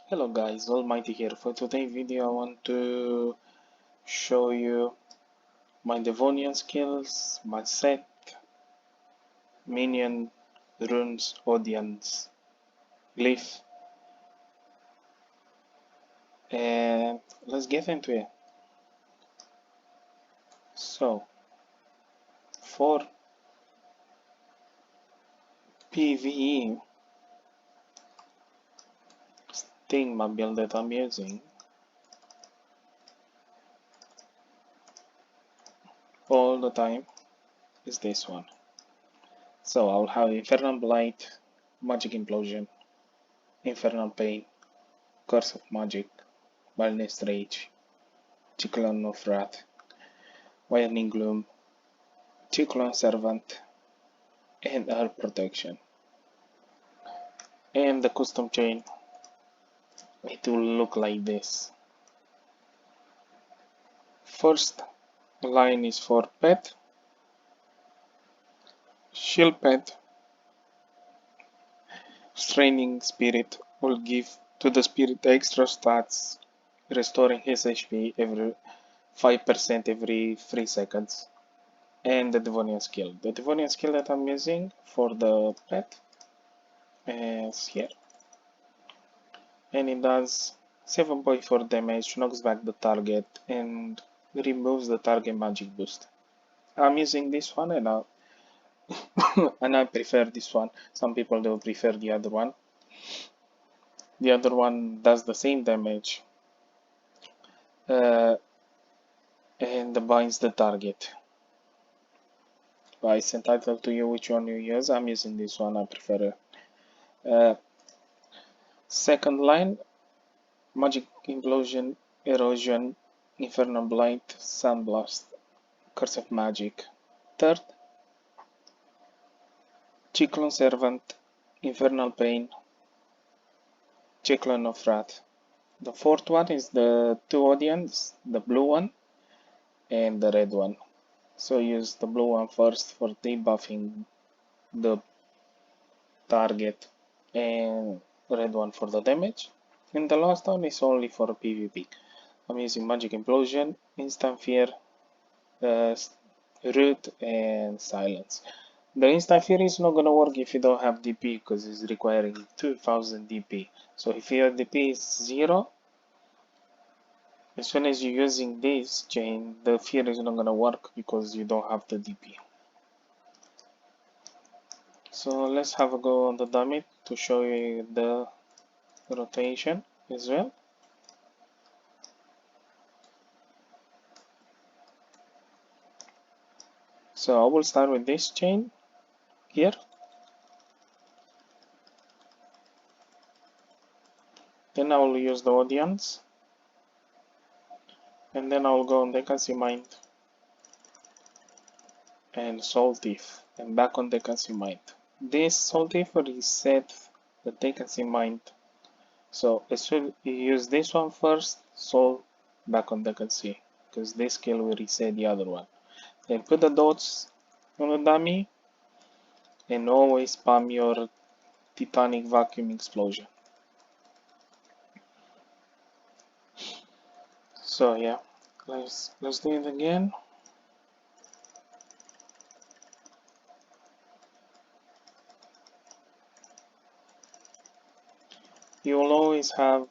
Hello guys, Almighty here. For today's video I want to show you my Daevanion skills, my set, minion, runes, Odians, glyph, and let's get into it. So, for PvE Stigma build that I'm using, all the time is this one. So I'll have Infernal Blight, Magic Implosion, Infernal Pain, Curse of Magic, Wilderness Rage, Cyclone of Wrath, Widening Gloom, Cyclone Servant, and Earth Protection. And the custom chain, it will look like this. First line is for pet, shield pet, straining spirit will give to the spirit extra stats, restoring his HP every 5% every 3 seconds. And the Daevanion skill. The Daevanion skill that I'm using for the pet is here. And it does 7.4 damage, knocks back the target, and removes the target magic boost. I'm using this one and I prefer this one. Some people will prefer the other one. The other one does the same damage and binds the target. But it's entitled to you which one you use. I'm using this one, I prefer it. Second line, Magic Implosion, Erosion, Infernal Blight, Sandblast, Curse of Magic. Third, Cyclone Servant, Infernal Pain, Cyclone of Wrath. The fourth one is the two Odians, the blue one and the red one. So use the blue one first for debuffing the target and red one for the damage. And the last one is only for PvP. I'm using Magic Implosion, Instant Fear, Root and Silence. The Instant Fear is not gonna work if you don't have DP because it's requiring 2000 DP. So if your DP is 0, as soon as you're using this chain, the fear is not gonna work because you don't have the DP. So let's have a go on the dummy to show you the rotation as well. So I will start with this chain here. Then I will use the Odians. And then I will go on Vacancy Mind and Soul Thief and back on Vacancy Mind. This Soul Thief will reset the Vacancy Mind. So as soon you use this one first, Soul back on Vacancy, because this skill will reset the other one. Then put the dots on the dummy and always spam your Titanic Vacuum Explosion. So yeah, let's do it again. You will always have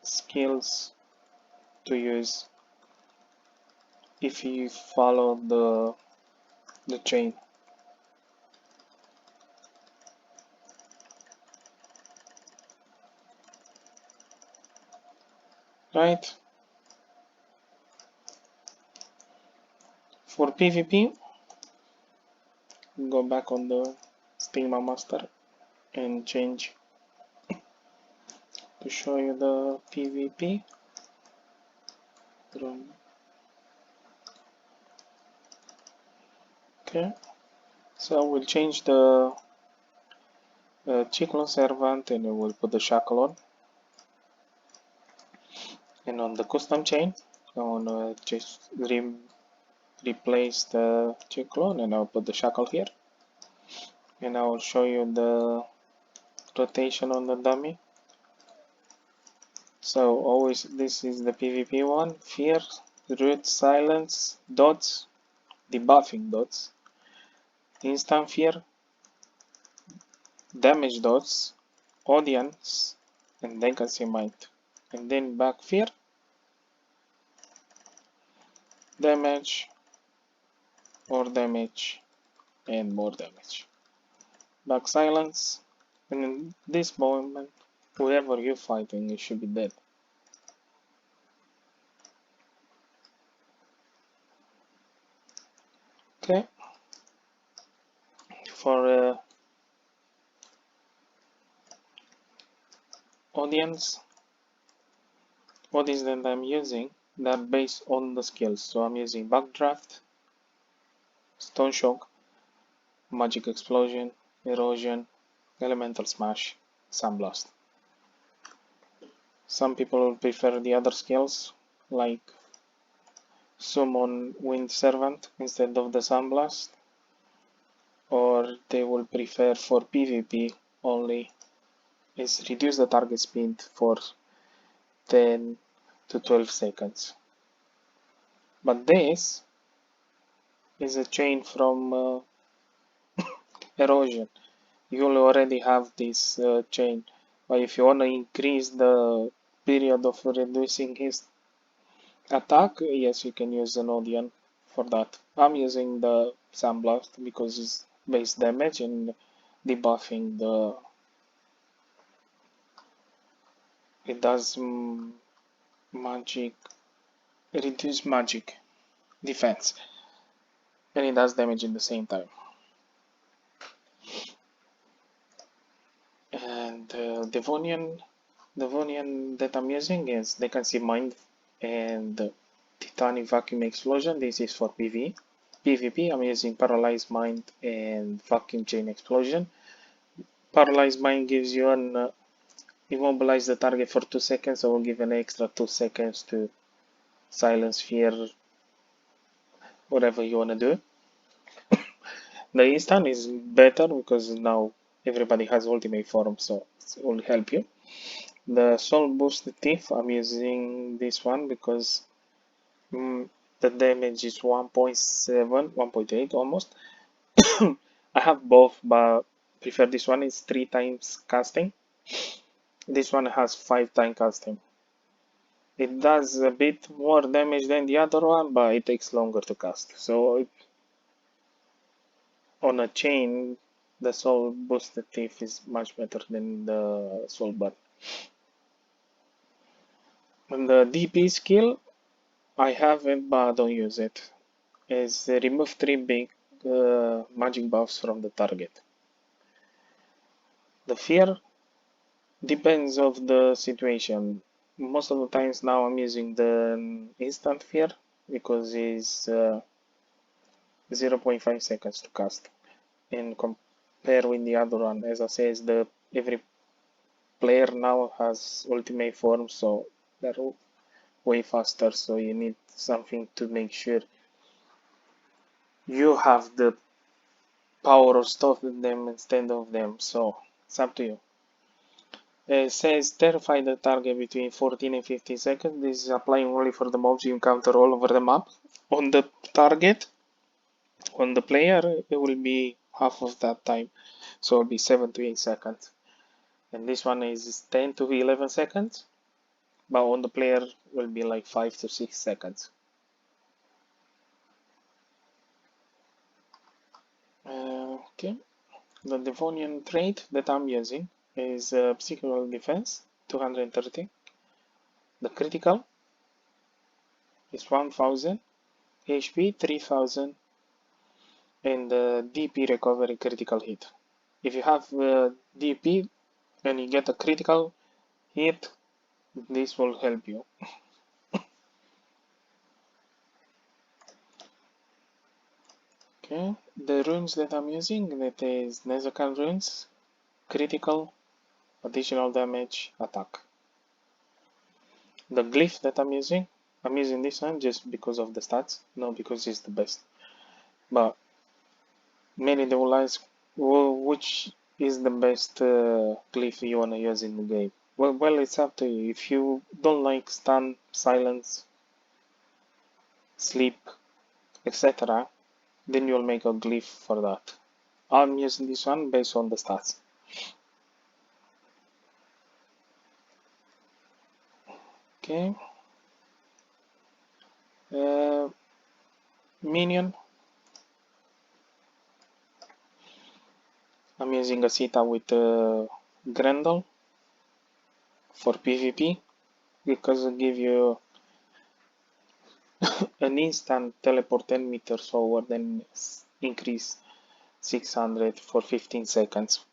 skills to use if you follow the chain. Right? For PvP, go back on the Spiritmaster and change to show you the PvP. Okay, so we'll change the Cyclone Servant and we will put the Shackle on. And on the custom chain, I want to just replace the Cyclone and I'll put the Shackle here. And I will show you the rotation on the dummy. So always this is the PvP one. Fear, root, silence, dots, debuffing dots, instant fear, damage dots, audience, and then consummate. And then back fear, damage, more damage, and more damage. Back silence, and in this moment, whoever you're fighting, you should be dead. Okay, for audience, what is that I'm using? That based on the skills. So I'm using Backdraft, Stone Shock, Magic Explosion, Erosion, Elemental Smash, Sunblast. Some people will prefer the other skills, like Summon Wind Servant instead of the Sunblast, or they will prefer for PvP only is reduce the target speed for 10 to 12 seconds. But this is a chain from Erosion. You will already have this chain, but if you want to increase the period of reducing his attack, yes, you can use an Odian for that. I'm using the Sandblast because it's base damage and debuffing the... It does magic, reduce magic defense, and it does damage in the same time. And Daevanion that I'm using is They Can See Mind and Titanic Vacuum Explosion. This is for PvP. I'm using Paralyzed Mind and Vacuum Chain Explosion. Paralyzed Mind gives you an immobilize the target for 2 seconds, so will give an extra 2 seconds to silence fear, whatever you want to do. The instant is better because now everybody has ultimate form, so it will help you. The Soul Boost Thief, I'm using this one because the damage is 1.7, 1.8 almost. I have both, but prefer this one. It's 3 times casting. This one has 5 times casting. It does a bit more damage than the other one, but it takes longer to cast. So on a chain, the Soul Boosted Thief is much better than the Soul Bar. And the DP skill, I have it, but I don't use it. Is remove 3 big magic buffs from the target. The fear depends of the situation. Most of the times now I'm using the instant fear because it's 0.5 seconds to cast. And compare with the other one, as I said, every player now has ultimate form, so they're way faster. So you need something to make sure you have the power of stopping them instead of them. So it's up to you. It says terrify the target between 14 and 15 seconds. This is applying only for the mobs you encounter all over the map. On the target, on the player, it will be half of that time. So it will be 7 to 8 seconds. And this one is 10 to 11 seconds. But on the player will be like 5 to 6 seconds. Okay. The Daevanion trait that I'm using is Psychical Defense 230. The critical is 1000, HP 3000, and the DP recovery critical hit. If you have DP and you get a critical hit, this will help you. Okay, the runes that I'm using, that is Nezakan runes, critical, additional damage, attack. The glyph that I'm using this one just because of the stats, not because it's the best. But many they will ask, well, which is the best glyph you wanna use in the game? Well, it's up to you. If you don't like stun, silence, sleep, etc., then you'll make a glyph for that. I'm using this one based on the stats. Okay. Minion. I'm using a Sita with Grendel for PvP because it give you an instant teleport 10 meters forward and increase 600 for 15 seconds.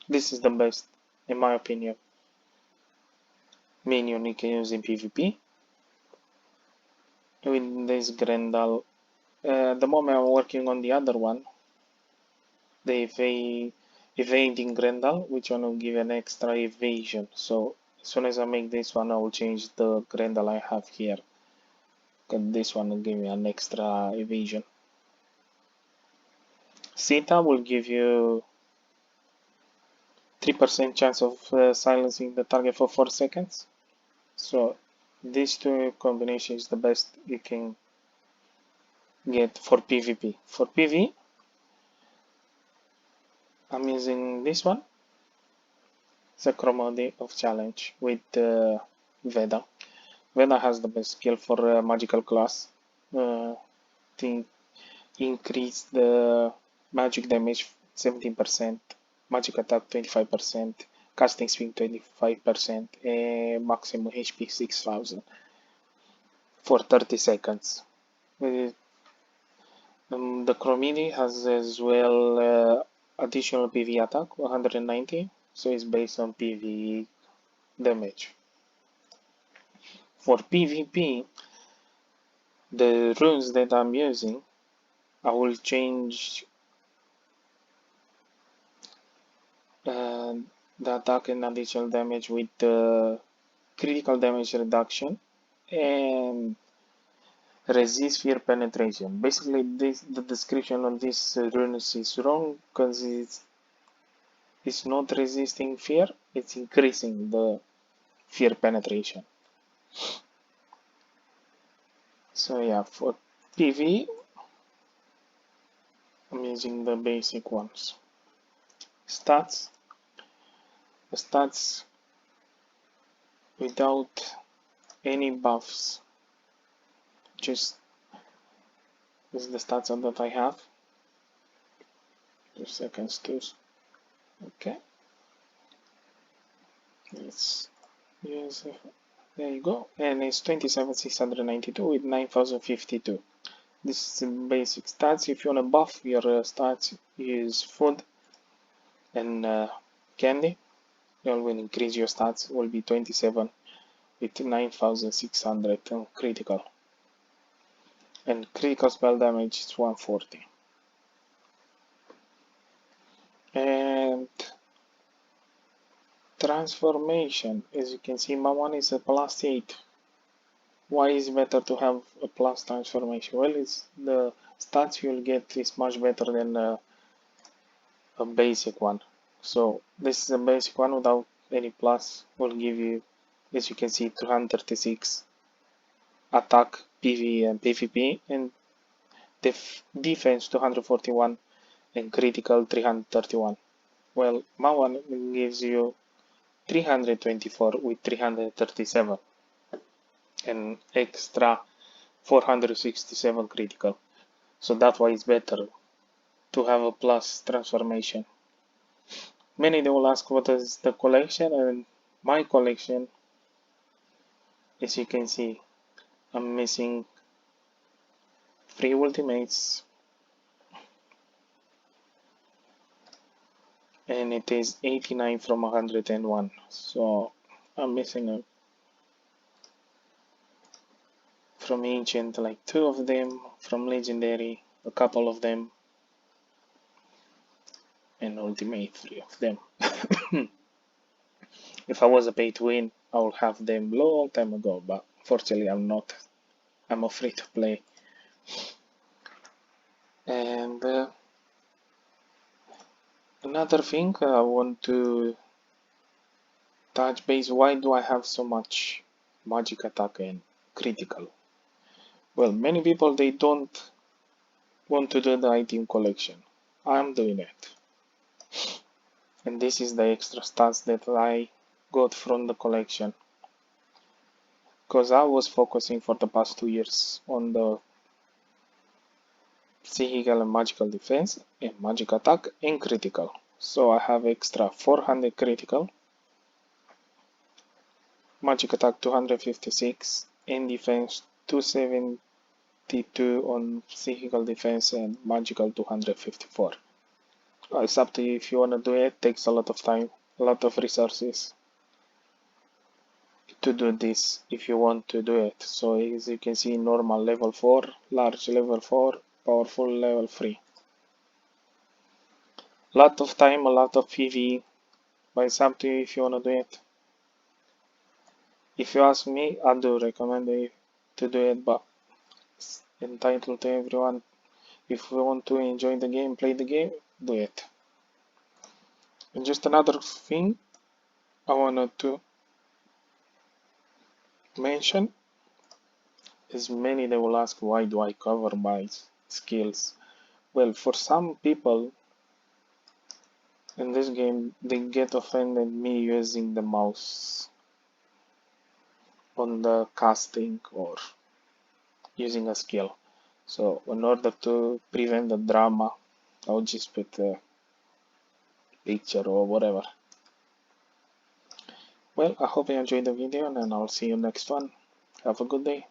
This is the best, in my opinion, minion you can use in PvP. With this Grendel, the moment I'm working on the other one, the evading Grendel, which one will give an extra evasion. So as soon as I make this one, I will change the Grendel I have here. Because this one will give me an extra evasion. Sita will give you 3% chance of silencing the target for 4 seconds. So these two combinations is the best you can get for PvP. For PvE, I'm using this one. It's a Chromody of Challenge with Veda. Veda has the best skill for magical class to increase the magic damage 17%, magic attack 25%, casting speed 25%, and maximum HP 6000 for 30 seconds. The Chromedy has as well additional PV attack 190, so it's based on PV damage. For PvP, the runes that I'm using, I will change the attack and additional damage with the critical damage reduction and resist fear penetration. Basically, the description on this runes is wrong because it's not resisting fear, it's increasing the fear penetration. So yeah, for PV, I'm using the basic ones. Stats. The stats without any buffs. Just this is the stats that I have. 2 seconds too. Okay. Let's use there you go. And it's 27,692 with 9,052. This is the basic stats. If you want to buff your stats, use food and candy. You will increase your stats. Will be 27 with 9,600 critical. And critical spell damage is 140. And transformation, as you can see, my one is a +8. Why is it better to have a plus transformation? Well, it's the stats you'll get is much better than a basic one. So this is a basic one without any plus. Will give you, as you can see, 236 attack, PV and PvP, and defense 241 and critical 331. Well, my one gives you 324 with 337 and extra 467 critical. So that's why it's better to have a plus transformation. Many they will ask what is the collection, and my collection, as you can see, I'm missing 3 ultimates and it is 89 from 101. So I'm missing from ancient like 2 of them, from legendary a couple of them, and ultimate 3 of them. If I was a pay to win, I would have them long time ago, but fortunately I'm not. I'm afraid to play. And another thing I want to Touch base, why do I have so much magic attack and critical? Well, many people they don't want to do the item collection. I'm doing it. And this is the extra stats that I got from the collection. Because I was focusing for the past 2 years on the psychical and magical defense and magic attack and critical. So I have extra 400 critical, magic attack 256 and defense 272 on psychical defense and magical 254. It's up to you if you want to do it. It takes a lot of time, a lot of resources to do this if you want to do it. So as you can see, normal level 4, large level 4, powerful level 3. Lot of time, a lot of PV, but it's up to you if you want to do it. If you ask me, I do recommend you to do it, but it's entitled to everyone. If you want to enjoy the game, play the game, do it. And just another thing I wanted to mention is many they will ask why do I cover my skills. Well, for some people in this game they get offended me using the mouse on the casting or using a skill. So in order to prevent the drama, I'll just put a picture or whatever. Well, I hope you enjoyed the video and I'll see you next one. Have a good day.